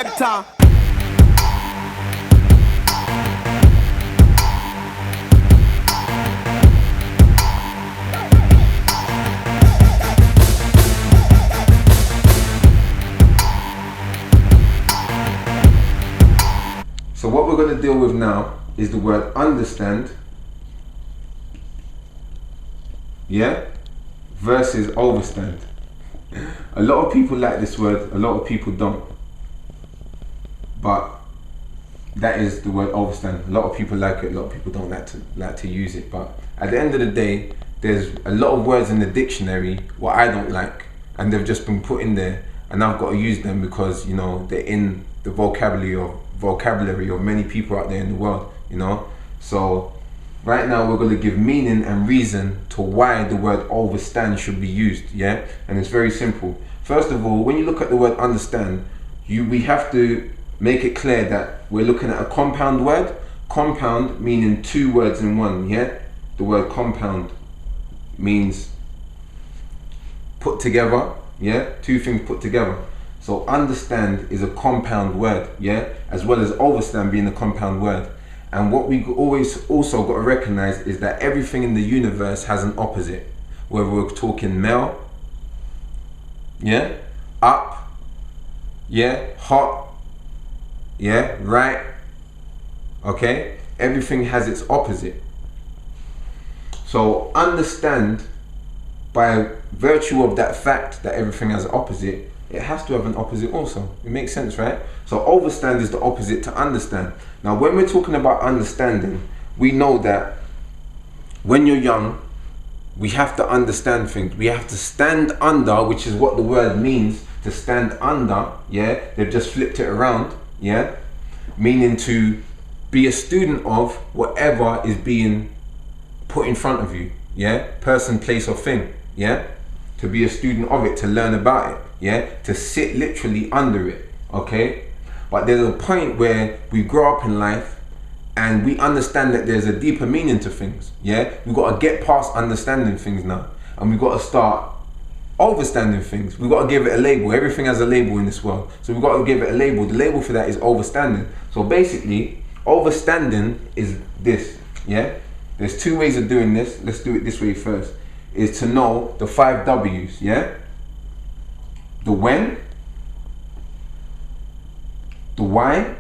selector. So what we're going to deal with now is the word understand, yeah, versus overstand. A lot of people like this word, a lot of people don't. But that is the word overstand. A lot of people like it, a lot of people don't like to use it. But at the end of the day, there's a lot of words in the dictionary what I don't like, and they've just been put in there, and I've got to use them because, you know, they're in the vocabulary of many people out there in the world, you know. So right now we're going to give meaning and reason to why the word overstand should be used, yeah? And it's very simple. First of all, when you look at the word understand, we have to make it clear that we're looking at a compound word. Compound meaning two words in one, yeah? The word compound means put together, yeah? Two things put together. So understand is a compound word, yeah? As well as overstand being a compound word. And what we always also got to recognize is that everything in the universe has an opposite. Whether we're talking male, yeah, up, yeah, hot, yeah, right, okay? Everything has its opposite. So understand, by virtue of that fact that everything has an opposite, it has to have an opposite also. It makes sense, right? So overstand is the opposite to understand. Now when we're talking about understanding, we know that when you're young, we have to understand things. We have to stand under, which is what the word means, to stand under, yeah? They've just flipped it around, yeah? Meaning to be a student of whatever is being put in front of you, yeah? Person, place or thing, yeah? To be a student of it, to learn about it, yeah? To sit literally under it, okay? But there's a point where we grow up in life and we understand that there's a deeper meaning to things, yeah? We've got to get past understanding things now, and we've got to start overstanding things. We've got to give it a label. Everything has a label in this world, so we've got to give it a label. The label for that is overstanding. So basically, overstanding is this, yeah? There's two ways of doing this. Let's do it this way first. Is to know the 5 W's, yeah? The when, the why,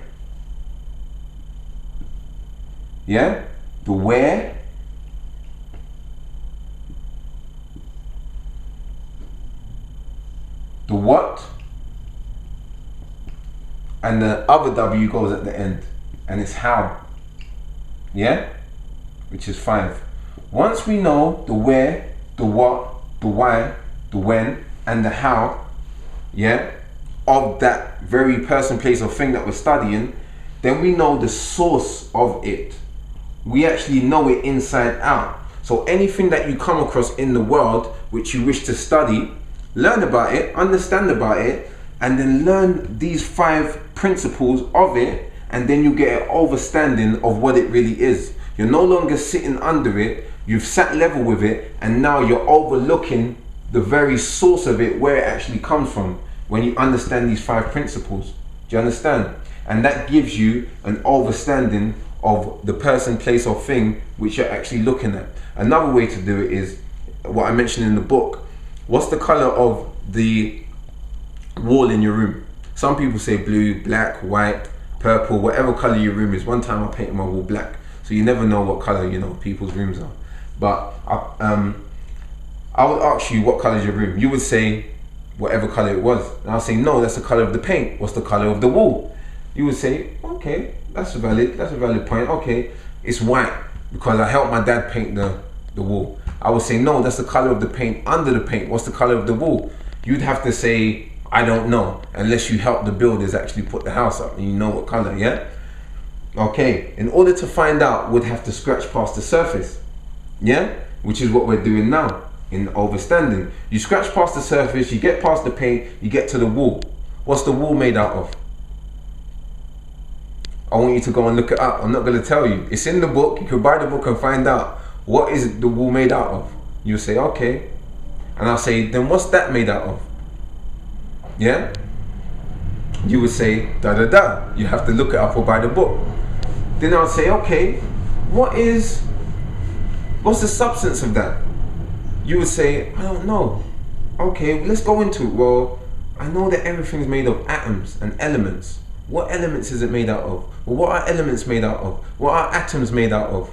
yeah? The where, the what, and the other W goes at the end, and it's how, yeah? Which is 5. Once we know the where, the what, the why, the when, and the how, yeah, of that very person, place or thing that we're studying, then we know the source of it. We actually know it inside out. So anything that you come across in the world which you wish to study, learn about it, understand about it, and then learn these 5 principles of it, and then you get an understanding of what it really is. You're no longer sitting under it, you've sat level with it, and now you're overlooking the very source of it, where it actually comes from, when you understand these 5 principles. Do you understand? And that gives you an understanding of the person, place or thing which you're actually looking at. Another way to do it is what I mentioned in the book. What's the color of the wall in your room? Some people say blue, black, white, purple, whatever color your room is. One time I painted my wall black, so you never know what color, you know, people's rooms are. But I would ask you, what color is your room? You would say whatever color it was, and I'll say, no, that's the color of the paint. What's the color of the wall? You would say, okay, that's a valid point. Okay, it's white because I helped my dad paint the wall. I would say, no, that's the color of the paint under the paint. What's the color of the wall? You'd have to say, I don't know, unless you help the builders actually put the house up and you know what color, yeah? Okay, in order to find out, we'd have to scratch past the surface, yeah? Which is what we're doing now in overstanding. You scratch past the surface, you get past the paint, you get to the wall. What's the wall made out of? I want you to go and look it up. I'm not going to tell you. It's in the book. You can buy the book and find out what is the wall made out of. You'll say, okay. And I'll say, then what's that made out of? Yeah? you would say da da da. You have to look it up or buy the book. Then I would say, okay, what's the substance of that? You would say, I don't know. Okay, let's go into it. Well, I know that everything's made of atoms and elements. What elements is it made out of? Well, what are elements made out of? What are atoms made out of?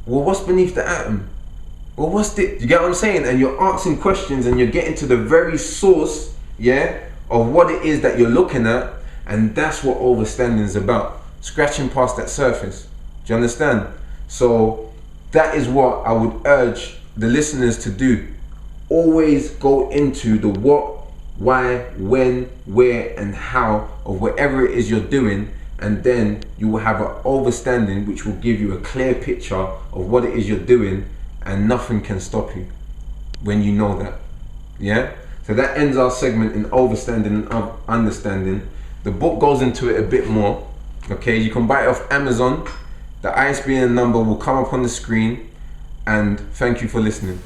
Well, what's beneath the atom? Well, you get what I'm saying? And you're asking questions and you're getting to the very source, yeah, of what it is that you're looking at. And that's what overstanding is about. Scratching past that surface. Do you understand? So that is what I would urge the listeners to do. Always go into the what, why, when, where, and how of whatever it is you're doing, and then you will have an overstanding which will give you a clear picture of what it is you're doing, and nothing can stop you when you know that. Yeah? So that ends our segment in overstanding and understanding. The book goes into it a bit more. Okay, you can buy it off Amazon. The ISBN number will come up on the screen, and thank you for listening.